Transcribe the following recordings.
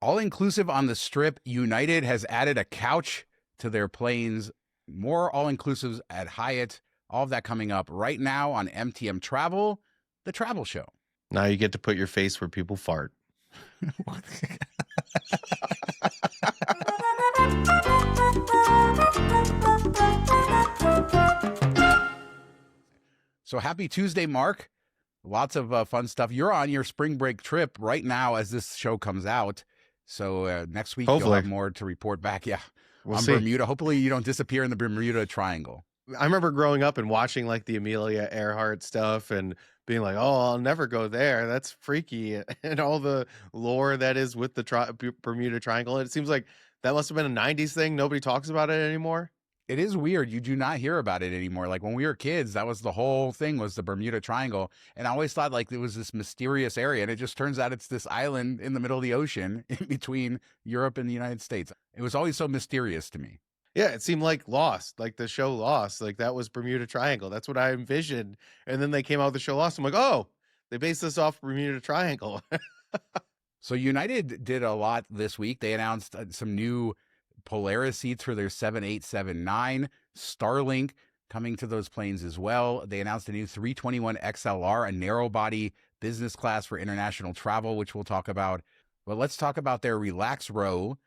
All inclusive on the Strip. United has added a couch to their planes. More all inclusives at Hyatt. All of that coming up right now on MTM Travel, the travel show. Now you get to put your face where people fart. So happy Tuesday, Mark. Lots of fun stuff. You're on your spring break trip right now as this show comes out. So next week, Hopefully. you'll have more to report back. Yeah, We'll on see. Bermuda. Hopefully you don't disappear in the Bermuda Triangle. I remember growing up and watching like the Amelia Earhart stuff and being like, oh, I'll never go there. That's freaky. And all the lore that is with the Bermuda Triangle. It seems like that must have been a 90s thing. Nobody talks about it anymore. It is weird. You do not hear about it anymore. Like when we were kids, that was the whole thing, was the Bermuda Triangle. And I always thought like it was this mysterious area. And it just turns out it's this island in the middle of the ocean in between Europe and the United States. It was always so mysterious to me. Yeah, it seemed like Lost, like the show Lost. Like that was Bermuda Triangle. That's what I envisioned. And then they came out with the show Lost. I'm like, oh, they based this off Bermuda Triangle. So United did a lot this week. They announced some new Polaris seats for their 7879, Starlink coming to those planes as well. They announced a new 321 XLR, a narrow body business class for international travel, which we'll talk about. But let's talk about their Relax Row.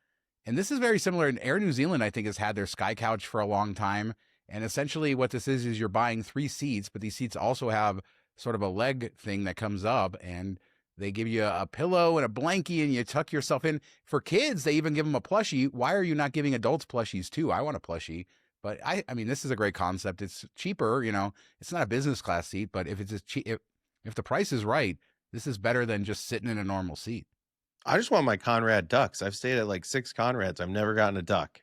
And this is very similar. In Air New Zealand, I think, has had their Sky Couch for a long time. And essentially what this is you're buying 3 seats, but these seats also have sort of a leg thing that comes up, and they give you a pillow and a blankie and you tuck yourself in. For kids, they even give them a plushie. Why are you not giving adults plushies too? I want a plushie. But I mean, this is a great concept. It's cheaper, you know. It's not a business class seat, but if it's if the price is right, this is better than just sitting in a normal seat. I just want my Conrad ducks. I've stayed at like 6 Conrads. I've never gotten a duck.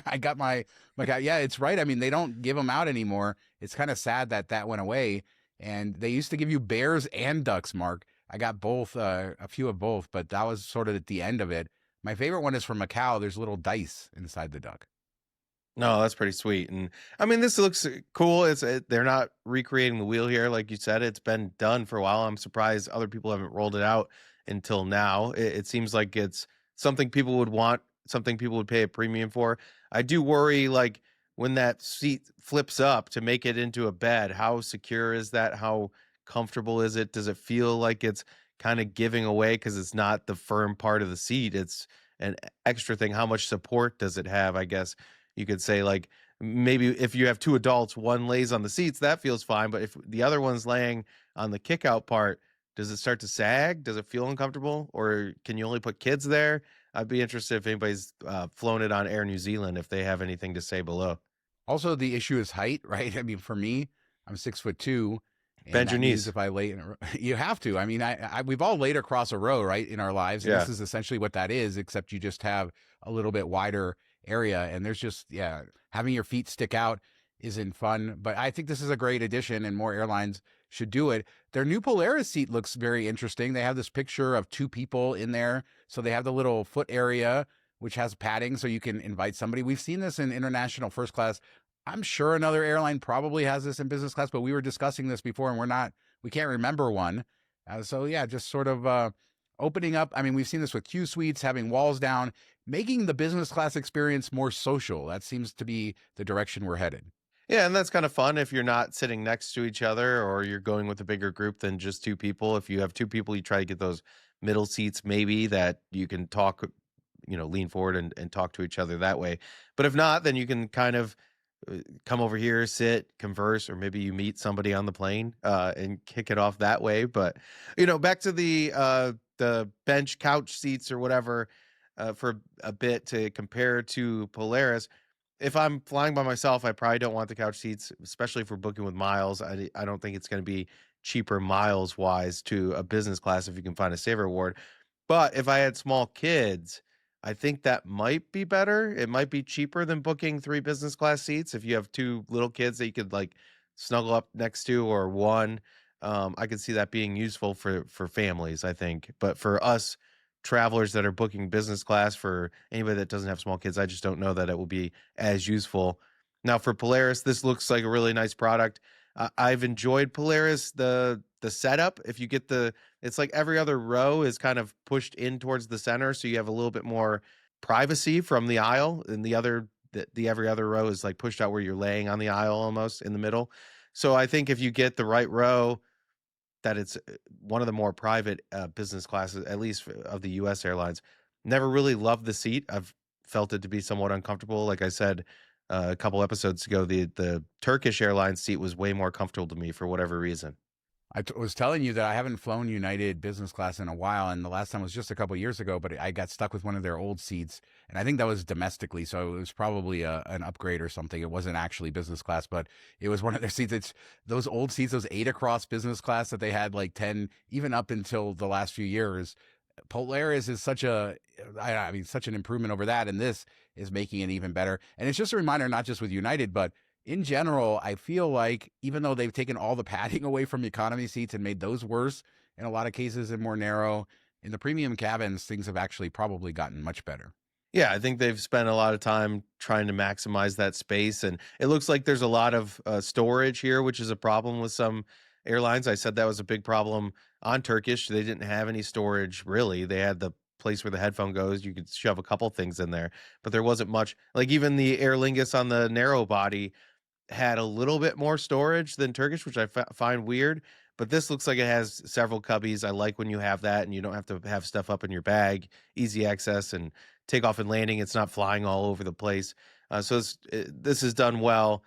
I got my guy. Yeah, it's right. I mean, they don't give them out anymore. It's kind of sad that went away. And they used to give you bears and ducks, Mark. I got both, a few of both, but that was sort of at the end of it. My favorite one is from Macau. There's little dice inside the duck. No, that's pretty sweet. And I mean, this looks cool. They're not recreating the wheel here. Like you said, it's been done for a while. I'm surprised other people haven't rolled it out until now. It seems like it's something people would want, something people would pay a premium for. I do worry, like when that seat flips up to make it into a bed, how secure is that? How comfortable is it? Does it feel like it's kind of giving away because it's not the firm part of the seat? It's an extra thing. How much support does it have? I guess you could say, like, maybe if you have 2 adults, one lays on the seats, that feels fine. But if the other one's laying on the kick out part, does it start to sag? Does it feel uncomfortable? Or can you only put kids there? I'd be interested if anybody's flown it on Air New Zealand, if they have anything to say below. Also, the issue is height, right? I mean, for me, I'm 6'2". Bend your knees. If I lay in you have to. I mean, we've all laid across a row, right, in our lives. And Yeah. This is essentially what that is, except you just have a little bit wider area. And there's just, having your feet stick out isn't fun. But I think this is a great addition, and more airlines should do it. Their new Polaris seat looks very interesting. They have this picture of 2 people in there. So they have the little foot area, which has padding, so you can invite somebody. We've seen this in international first class. I'm sure another airline probably has this in business class, but we were discussing this before and we can't remember one. So yeah, just sort of opening up. I mean, we've seen this with Q suites, having walls down, making the business class experience more social. That seems to be the direction we're headed. Yeah, and that's kind of fun if you're not sitting next to each other or you're going with a bigger group than just 2 people. If you have 2 people, you try to get those middle seats maybe that you can talk, lean forward and talk to each other that way. But if not, then you can kind of come over here, sit, converse, or maybe you meet somebody on the plane and kick it off that way. But, back to the bench couch seats or whatever for a bit to compare to Polaris. If I'm flying by myself, I probably don't want the couch seats, especially if we're booking with miles. I don't think it's going to be cheaper miles wise to a business class if you can find a saver award. But if I had small kids, I think that might be better. It might be cheaper than booking 3 business class seats. If you have 2 little kids that you could like snuggle up next to, or one, I could see that being useful for families, I think. But for us travelers that are booking business class, for anybody that doesn't have small kids, I just don't know that it will be as useful. Now for Polaris, this looks like a really nice product. I've enjoyed Polaris, the setup. If you get the It's like every other row is kind of pushed in towards the center, so you have a little bit more privacy from the aisle, and the every other row is like pushed out where you're laying on the aisle almost in the middle. So I think if you get the right row, that it's one of the more private business classes, at least of the U.S. airlines. Never really loved the seat. I've felt it to be somewhat uncomfortable. Like I said a couple episodes ago, the Turkish Airlines seat was way more comfortable to me for whatever reason. Was telling you that I haven't flown United business class in a while, and the last time was just a couple years ago. But I got stuck with one of their old seats, and I think that was domestically, so it was probably an upgrade or something. It wasn't actually business class, but it was one of their seats. It's those old seats, those 8 across business class that they had like 10, even up until the last few years. Polaris is I mean, such an improvement over that, and this is making it even better. And it's just a reminder, not just with United, but in general, I feel like even though they've taken all the padding away from economy seats and made those worse in a lot of cases and more narrow, in the premium cabins, things have actually probably gotten much better. Yeah, I think they've spent a lot of time trying to maximize that space, and it looks like there's a lot of storage here, which is a problem with some airlines. I said that was a big problem on Turkish. They didn't have any storage really. They had the place where the headphone goes. You could shove a couple things in there, but there wasn't much. Like even the Aer Lingus on the narrow body had a little bit more storage than Turkish, which I find weird. But this looks like it has several cubbies. I like when you have that and you don't have to have stuff up in your bag, easy access and takeoff and landing. It's not flying all over the place. This is done well.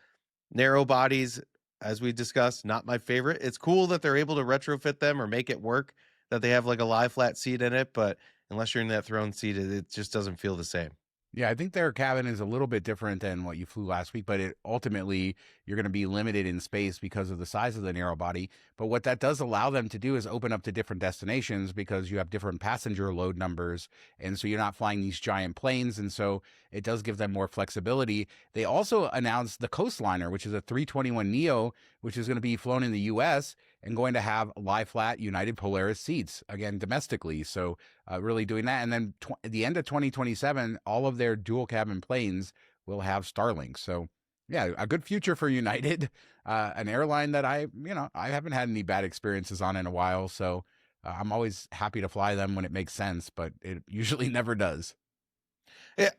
Narrow bodies, as we discussed, not my favorite. It's cool that they're able to retrofit them or make it work, that they have like a lie flat seat in it. But unless you're in that throne seat, it just doesn't feel the same. Yeah, I think their cabin is a little bit different than what you flew last week, but ultimately you're going to be limited in space because of the size of the narrow body. But what that does allow them to do is open up to different destinations because you have different passenger load numbers. And so you're not flying these giant planes. And so it does give them more flexibility. They also announced the Coastliner, which is a 321 Neo, which is going to be flown in the US and going to have lie flat United Polaris seats, again, domestically. So really doing that. And then at the end of 2027, all of their dual cabin planes will have Starlink. So yeah, a good future for United, an airline that I haven't had any bad experiences on in a while. So I'm always happy to fly them when it makes sense, but it usually never does.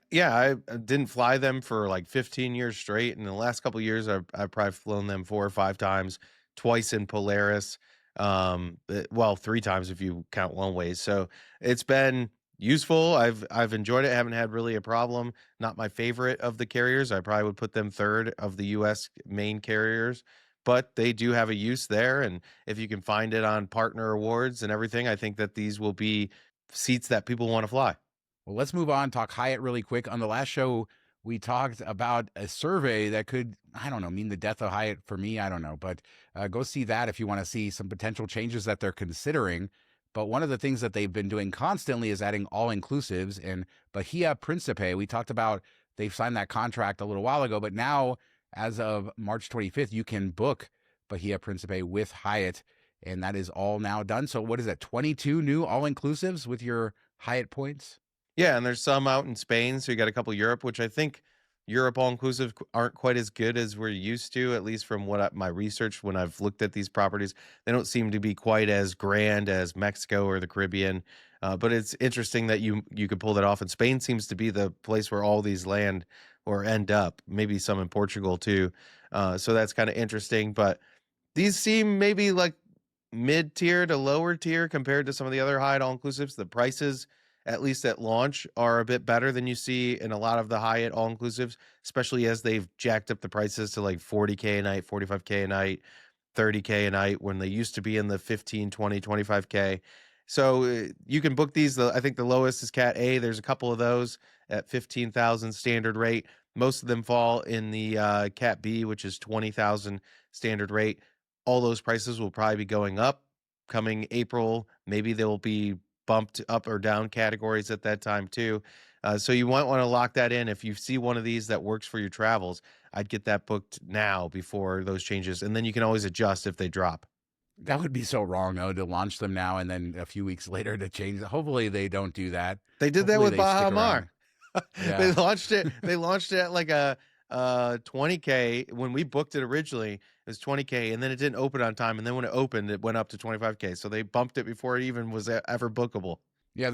Yeah, I didn't fly them for like 15 years straight. In the last couple of years, I've probably flown them 4 or 5 times, twice in Polaris. Well, 3 times if you count one way. So it's been useful. I've enjoyed it. Haven't had really a problem. Not my favorite of the carriers. I probably would put them third of the U.S. main carriers, but they do have a use there. And if you can find it on partner awards and everything, I think that these will be seats that people want to fly. Well, let's move on, talk Hyatt really quick. On the last show, we talked about a survey that could, I don't know, mean the death of Hyatt for me. I don't know, but go see that if you want to see some potential changes that they're considering. But one of the things that they've been doing constantly is adding all inclusives. And Bahia Principe, we talked about, they've signed that contract a little while ago, but now as of March 25th, you can book Bahia Principe with Hyatt. And that is all now done. So what is that? 22 new all inclusives with your Hyatt points? Yeah, and there's some out in Spain, so you got a couple Europe, which I think Europe all inclusive aren't quite as good as we're used to, at least from my research when I've looked at these properties. They don't seem to be quite as grand as Mexico or the Caribbean, but it's interesting that you could pull that off. And Spain seems to be the place where all these land or end up. Maybe some in Portugal too. So that's kind of interesting. But these seem maybe like mid tier to lower tier compared to some of the other Hyatt all inclusives. The prices, at least at launch, are a bit better than you see in a lot of the Hyatt all inclusives, especially as they've jacked up the prices to like 40K a night, 45K a night, 30K a night when they used to be in the 15, 20, 25K. So you can book these. I think the lowest is Cat A. There's a couple of those at 15,000 standard rate. Most of them fall in the Cat B, which is 20,000 standard rate. All those prices will probably be going up coming April. Maybe they will be bumped up or down categories at that time too. So you might want to lock that in. If you see one of these that works for your travels, I'd get that booked now before those changes. And then you can always adjust if they drop. That would be so wrong, though, to launch them now and then a few weeks later to change. Hopefully they don't do that. They did that with Bahia Mar. Yeah. They launched it at like a 20K when we booked it originally, It was 20K, and then it didn't open on time, and then when it opened, it went up to 25K. So they bumped it before it even was ever bookable. Yeah,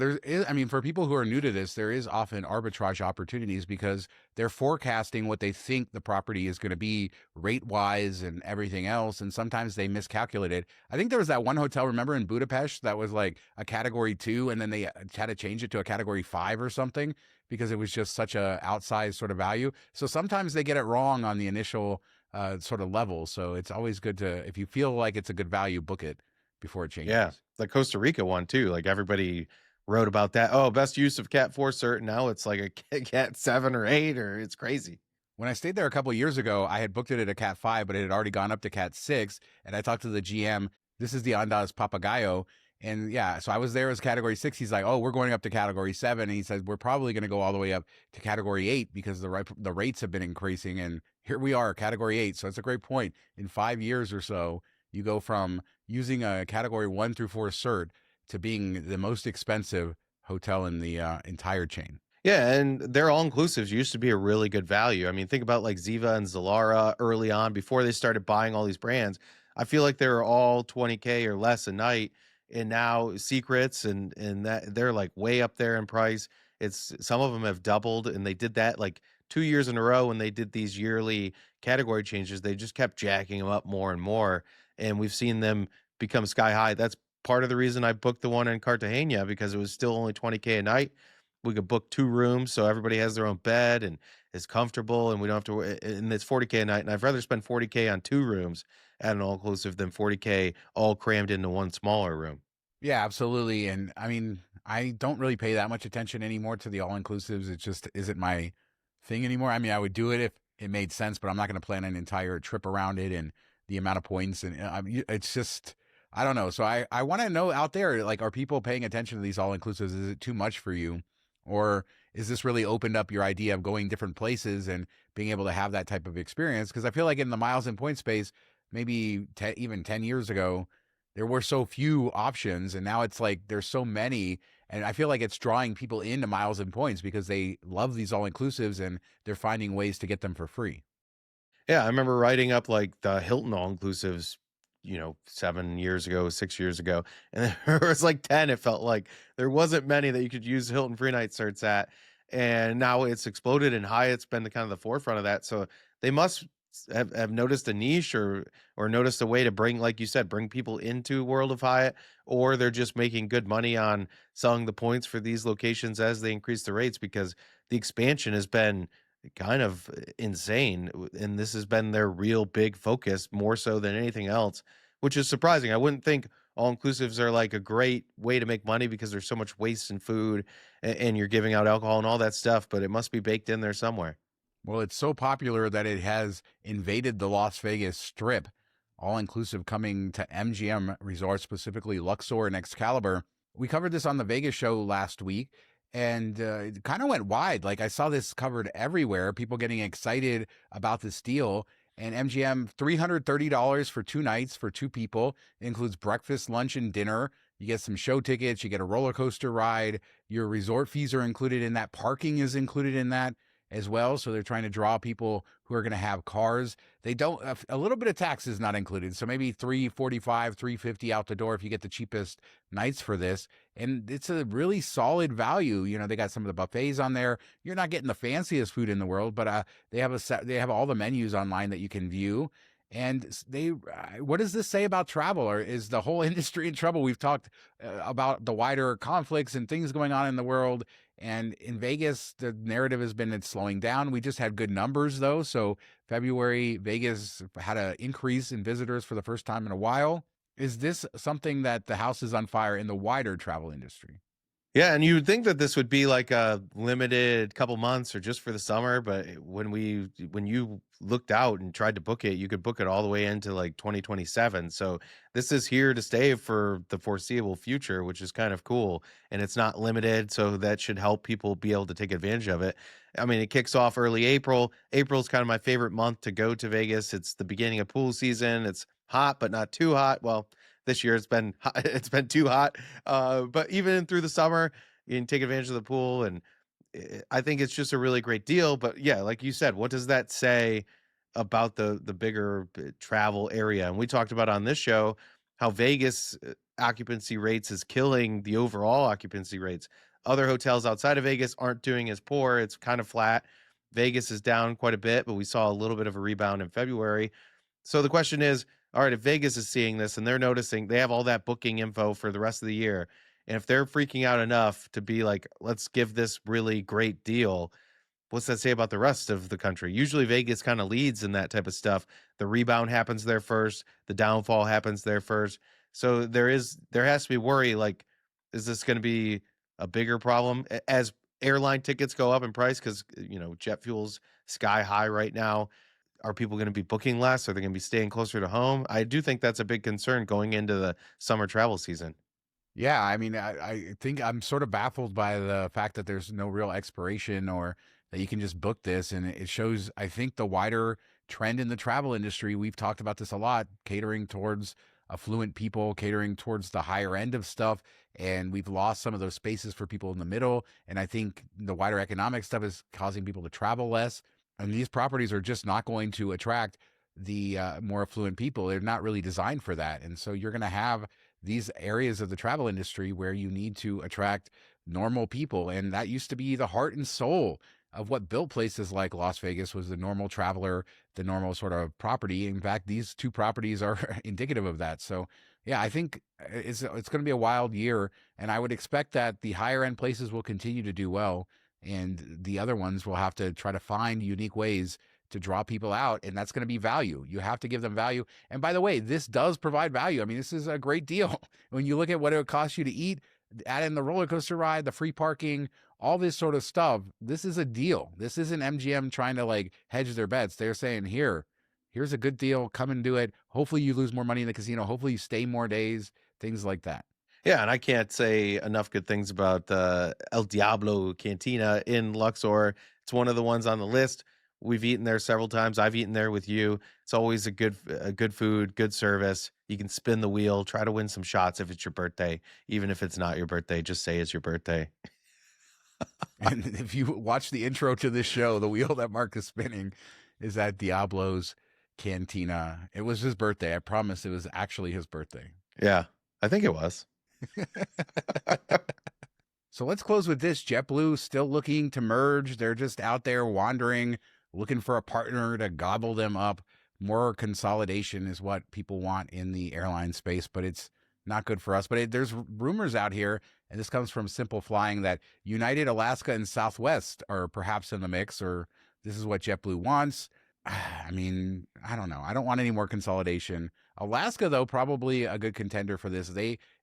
I mean, for people who are new to this, there is often arbitrage opportunities because they're forecasting what they think the property is going to be rate wise and everything else. And sometimes they miscalculate it. I think there was that one hotel, remember in Budapest, that was like a category 2, and then they had to change it to a category 5 or something because it was just such a outsized sort of value. So sometimes they get it wrong on the initial sort of level. So it's always good to, if you feel like it's a good value, book it before it Yeah, changes. the Costa Rica one too. Like everybody wrote about that. Oh, best use of Cat 4 cert. Now it's like a Cat 7 or 8, or it's crazy. When I stayed there a couple of years ago, I had booked it at a Cat 5, but it had already gone up to Cat 6. And I talked to the GM. This is the Andas Papagayo. And yeah, so I was there as Category 6. He's like, oh, we're going up to Category 7. And he says, we're probably going to go all the way up to Category 8 because the rates have been increasing. And here we are, Category 8. So it's a great point. In 5 years or so, you go from using a Category 1 through 4 cert to being the most expensive hotel in the entire chain. Yeah, and their all inclusives used to be a really good value. I mean, think about like Ziva and Zalara early on before they started buying all these brands. I feel like they were all 20K or less a night, and now Secrets and that they're like way up there in price. It's some of them have doubled, and they did that like 2 years in a row when they did these yearly category changes. They just kept jacking them up more and more, and we've seen them become sky high. That's part of the reason I booked the one in Cartagena, because it was still only 20K a night. We could book 2 rooms so everybody has their own bed and is comfortable, and we don't have to and it's 40K a night, and I'd rather spend 40K on 2 rooms at an all inclusive than 40K all crammed into one smaller room. Yeah, absolutely. And I mean, I don't really pay that much attention anymore to the all inclusives. It just isn't my thing anymore. I mean, I would do it if it made sense, but I'm not going to plan an entire trip around it and the amount of points. And I mean, it's just, I don't know. So I want to know out there, like, are people paying attention to these all inclusives? Is it too much for you? Or is this really opened up your idea of going different places and being able to have that type of experience? Because I feel like in the miles and point space, maybe even 10 years ago, there were so few options, and now it's like there's so many, and I feel like it's drawing people into miles and points because they love these all inclusives and they're finding ways to get them for free. Yeah, I remember writing up like the Hilton all inclusives, 7 years ago, 6 years ago, and there was like 10. It felt like there wasn't many that you could use Hilton free night certs at, and now it's exploded, and Hyatt's been the kind of the forefront of that. So they must have noticed a niche, or noticed a way to bring, like you said, bring people into World of Hyatt, or they're just making good money on selling the points for these locations as they increase the rates, because the expansion has been kind of insane, and this has been their real big focus more so than anything else, which is surprising. I wouldn't think all inclusives are like a great way to make money because there's so much waste in food, and you're giving out alcohol and all that stuff, but it must be baked in there somewhere. Well, it's so popular that it has invaded the Las Vegas Strip, all inclusive coming to MGM resorts, specifically Luxor and Excalibur. We covered this on the Vegas show last week, and it kind of went wide. Like I saw this covered everywhere, people getting excited about this deal. And MGM, $330 for 2 nights for 2 people. It includes breakfast, lunch, and dinner. You get some show tickets, you get a roller coaster ride. Your resort fees are included in that. Parking is included in that as well. So they're trying to draw people who are going to have cars. They don't, a little bit of tax is not included. So maybe 345, 350 out the door if you get the cheapest nights for this. And it's a really solid value. They got some of the buffets on there. You're not getting the fanciest food in the world, but they have all the menus online that you can view. And what does this say about travel? Or is the whole industry in trouble? We've talked about the wider conflicts and things going on in the world. And in Vegas, the narrative has been it's slowing down. We just had good numbers, though. So February, Vegas had an increase in visitors for the first time in a while. Is this something that the house is on fire in the wider travel industry? Yeah, and you would think that this would be like a limited couple months or just for the summer, but when you looked out and tried to book it, you could book it all the way into like 2027. So this is here to stay for the foreseeable future, which is kind of cool. And it's not limited, so that should help people be able to take advantage of it. I mean, it kicks off early April. April's kind of my favorite month to go to Vegas. It's the beginning of pool season. It's hot, but not too hot. Well, this year it's been it's been too hot. But even through the summer, you can take advantage of the pool, and I think it's just a really great deal. But yeah, like you said, what does that say about the bigger travel area. And we talked about on this show how Vegas occupancy rates is killing the overall occupancy rates. Other hotels outside of Vegas aren't doing as poor. It's kind of flat. Vegas is down quite a bit, but we saw a little bit of a rebound in February. So the question is, all right, if Vegas is seeing this and they're noticing, they have all that booking info for the rest of the year. And if they're freaking out enough to be like, let's give this really great deal, what's that say about the rest of the country? Usually Vegas kind of leads in that type of stuff. The rebound happens there first, the downfall happens there first. So there has to be worry, like, is this going to be a bigger problem as airline tickets go up in price? Because jet fuel's sky high right now. Are people going to be booking less? Are they going to be staying closer to home? I do think that's a big concern going into the summer travel season. Yeah, I mean, I think I'm sort of baffled by the fact that there's no real expiration or that you can just book this. And it shows, I think, the wider trend in the travel industry. We've talked about this a lot, catering towards affluent people, catering towards the higher end of stuff. And we've lost some of those spaces for people in the middle. And I think the wider economic stuff is causing people to travel less. And these properties are just not going to attract the more affluent people. They're not really designed for that. And so you're going to have these areas of the travel industry where you need to attract normal people. And that used to be the heart and soul of what built places like Las Vegas was the normal traveler, the normal sort of property. In fact, these two properties are indicative of that. So yeah, I think it's going to be a wild year, and I would expect that the higher end places will continue to do well, and the other ones will have to try to find unique ways to draw people out, and that's going to be value. You have to give them value. And by the way, this does provide value. I mean, this is a great deal. When you look at what it would cost you to eat, add in the roller coaster ride, the free parking, all this sort of stuff, this is a deal. This isn't MGM trying to like hedge their bets. They're saying, here's a good deal. Come and do it. Hopefully you lose more money in the casino. Hopefully you stay more days, things like that. Yeah, and I can't say enough good things about the El Diablo Cantina in Luxor. It's one of the ones on the list. We've eaten there several times. I've eaten there with you. It's always a good food, good service. You can spin the wheel, try to win some shots if it's your birthday. Even if it's not your birthday, just say it's your birthday. And if you watch the intro to this show, the wheel that Mark is spinning is at Diablo's Cantina. It was his birthday. I promise it was actually his birthday. Yeah, I think it was. So let's close with this. JetBlue still looking to merge. They're just out there wandering, looking for a partner to gobble them up. More consolidation is what people want in the airline space, but it's not good for us. But there's rumors out here, and this comes from Simple Flying, that United, Alaska, and Southwest are perhaps in the mix, or this is what JetBlue wants. I mean, I don't know. I don't want any more consolidation. Alaska, though, probably a good contender for this.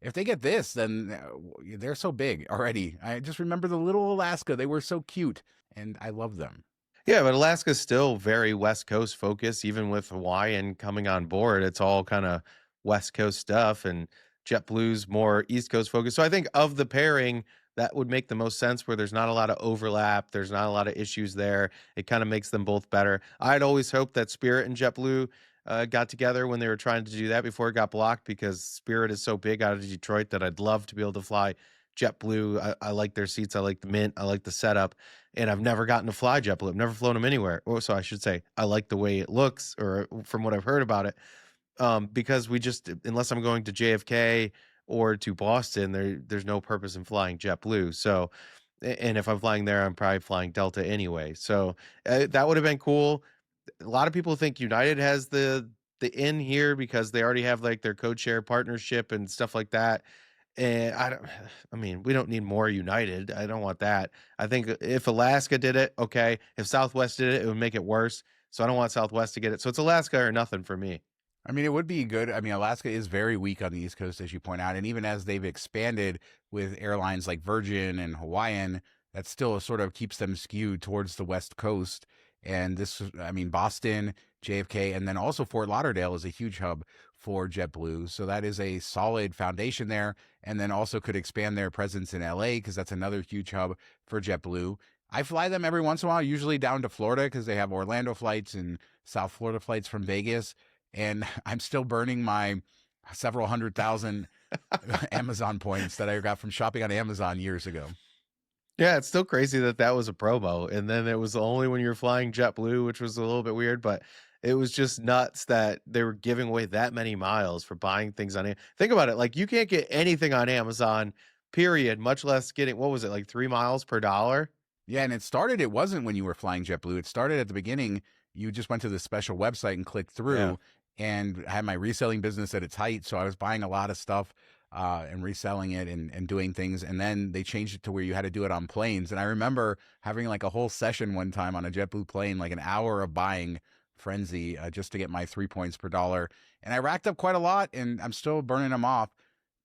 If they get this, then they're so big already. I just remember the little Alaska. They were so cute, and I love them. Yeah, but Alaska's still very West Coast focused, even with Hawaiian coming on board. It's all kind of West Coast stuff, and JetBlue's more East Coast focused. So I think of the pairing, that would make the most sense where there's not a lot of overlap. There's not a lot of issues there. It kind of makes them both better. I'd always hoped that Spirit and JetBlue got together when they were trying to do that before it got blocked, because Spirit is so big out of Detroit that I'd love to be able to fly JetBlue. I like their seats. I like the Mint. I like the setup. And I've never gotten to fly JetBlue. I've never flown them anywhere. Or so I should say, I like the way it looks, or from what I've heard about it. Because unless I'm going to JFK or to Boston, there's no purpose in flying JetBlue. So, and if I'm flying there, I'm probably flying Delta anyway. So that would have been cool. A lot of people think United has the in here because they already have like their code share partnership and stuff like that. And I mean, we don't need more United. I don't want that. I think if Alaska did it, okay. If Southwest did it, it would make it worse. So I don't want Southwest to get it. So it's Alaska or nothing for me. I mean, it would be good. I mean, Alaska is very weak on the East Coast, as you point out. And even as they've expanded with airlines like Virgin and Hawaiian, that still sort of keeps them skewed towards the West Coast. And this, I mean, Boston, JFK, and then also Fort Lauderdale is a huge hub for JetBlue. So that is a solid foundation there. And then also could expand their presence in LA, because that's another huge hub for JetBlue. I fly them every once in a while, usually down to Florida, because they have Orlando flights and South Florida flights from Vegas. And I'm still burning my several 100,000 Amazon points that I got from shopping on Amazon years ago. Yeah, it's still crazy that was a promo. And then it was only when you were flying JetBlue, which was a little bit weird, but It was just nuts that they were giving away that many miles for buying things on think about it, like, you can't get anything on Amazon, period, much less getting what was it, like 3 miles per dollar? Yeah, and it wasn't when you were flying JetBlue. It started at the beginning. You just went to this special website and clicked Yeah. through, and I had my reselling business at its height. So I was buying a lot of stuff and reselling it and doing things. And then they changed it to where you had to do it on planes. And I remember having like a whole session one time on a JetBlue plane, like an hour of buying frenzy just to get my 3 points per dollar. And I racked up quite a lot, and I'm still burning them off.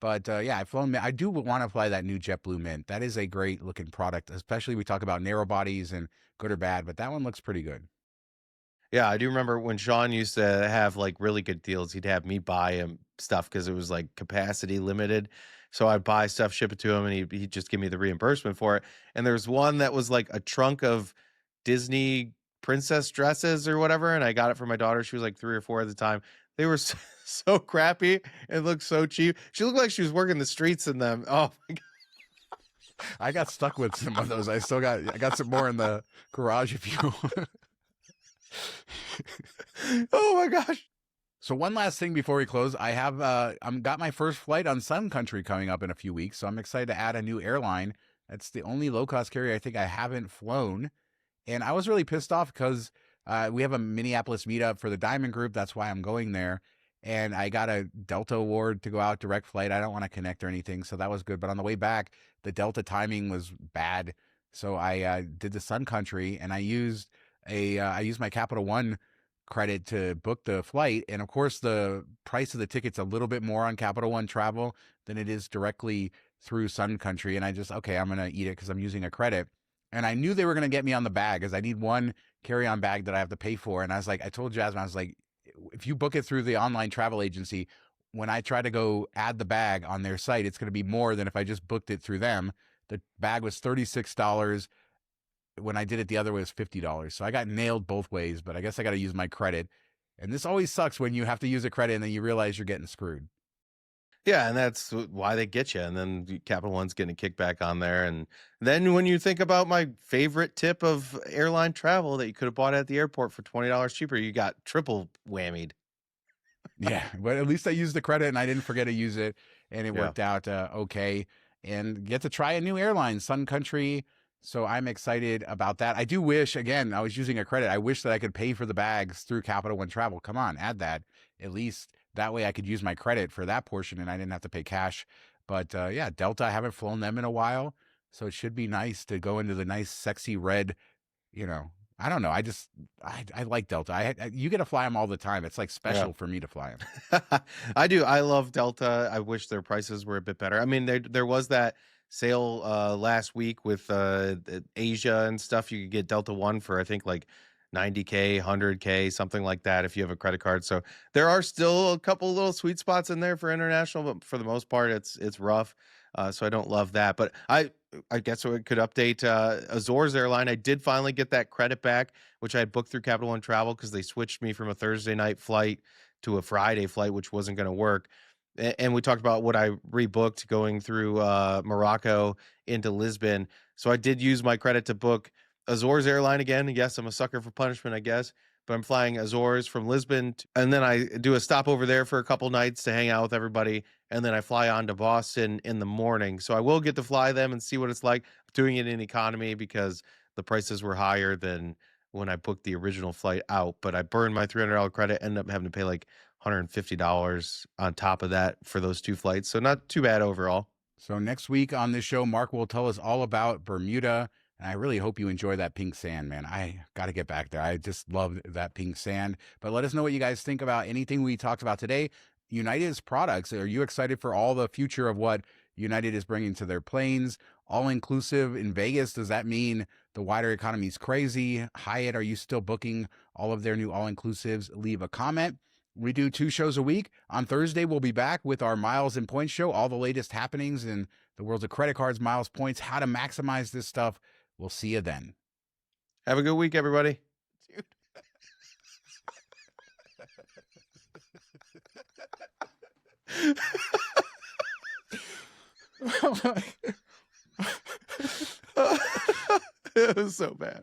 But yeah, I've flown. I do want to fly that new JetBlue Mint. That is a great looking product, especially we talk about narrow bodies and good or bad, but that one looks pretty good. Yeah, I do remember when Shawn used to have, like, really good deals, he'd have me buy him stuff because it was, like, capacity limited. So I'd buy stuff, ship it to him, and he'd just give me the reimbursement for it. And there's one that was, like, a trunk of Disney princess dresses or whatever, and I got it for my daughter. She was, like, 3 or 4 at the time. They were so crappy and looked so cheap. She looked like she was working the streets in them. Oh my god. I got stuck with some of those. I got some more in the garage if you. Oh my gosh. So one last thing before we close, I have I'm got my first flight on Sun Country coming up in a few weeks, so I'm excited to add a new airline. That's the only low cost carrier I think I haven't flown, and I was really pissed off because we have a Minneapolis meetup for the Diamond Group. That's why I'm going there, and I got a Delta award to go out direct flight. I don't want to connect or anything, so that was good. But on the way back, the Delta timing was bad, so I did the Sun Country, and I used my Capital One credit to book the flight. And of course, the price of the ticket's a little bit more on Capital One Travel than it is directly through Sun Country. And I just, okay, I'm going to eat it because I'm using a credit. And I knew they were going to get me on the bag because I need one carry on bag that I have to pay for. And I was like, I told Jasmine, I was like, if you book it through the online travel agency, when I try to go add the bag on their site, it's going to be more than if I just booked it through them. The bag was $36. When I did it the other way, it was $50. So I got nailed both ways, but I guess I got to use my credit. And this always sucks when you have to use a credit and then you realize you're getting screwed. Yeah, and that's why they get you. And then Capital One's getting a kickback on there. And then when you think about my favorite tip of airline travel that you could have bought at the airport for $20 cheaper, you got triple whammied. Yeah, but at least I used the credit and I didn't forget to use it, and it Yeah. worked out okay. And get to try a new airline, Sun Country. So I'm excited about that. I do wish, again, I was using a credit. I wish that I could pay for the bags through Capital One Travel. Come on, add that. At least that way I could use my credit for that portion and I didn't have to pay cash. But yeah, Delta, I haven't flown them in a while. So it should be nice to go into the nice, sexy red, you know. I don't know. I like Delta. You get to fly them all the time. It's like Yeah. special for me to fly them. I do. I love Delta. I wish their prices were a bit better. I mean, there was that sale last week with Asia and stuff. You could get Delta One for I think like 90K, 100K, something like that if you have a credit card. So there are still a couple little sweet spots in there for international, but for the most part, it's rough. So I don't love that. But I guess we could update Azor's airline. I did finally get that credit back, which I had booked through Capital One Travel because they switched me from a Thursday night flight to a Friday flight, which wasn't going to work. And we talked about what I rebooked going through Morocco into Lisbon. So I did use my credit to book Azor's airline again. Yes, I'm a sucker for punishment, I guess. But I'm flying Azores from Lisbon, and then I do a stop over there for a couple nights to hang out with everybody, and then I fly on to Boston in the morning. So I will get to fly them and see what it's like doing it in economy because the prices were higher than when I booked the original flight out. But I burned my $300 credit, ended up having to pay like $150 on top of that for those two flights. So not too bad overall. So next week on this show, Mark will tell us all about Bermuda. And I really hope you enjoy that pink sand, man. I got to get back there. I just love that pink sand. But let us know what you guys think about anything we talked about today. United's products. Are you excited for all the future of what United is bringing to their planes? All inclusive in Vegas. Does that mean the wider economy is crazy? Hyatt, are you still booking all of their new all inclusives? Leave a comment. We do 2 shows a week. On Thursday, we'll be back with our Miles and Points show, all the latest happenings in the world of credit cards, miles, points, how to maximize this stuff. We'll see you then. Have a good week, everybody. It was so bad.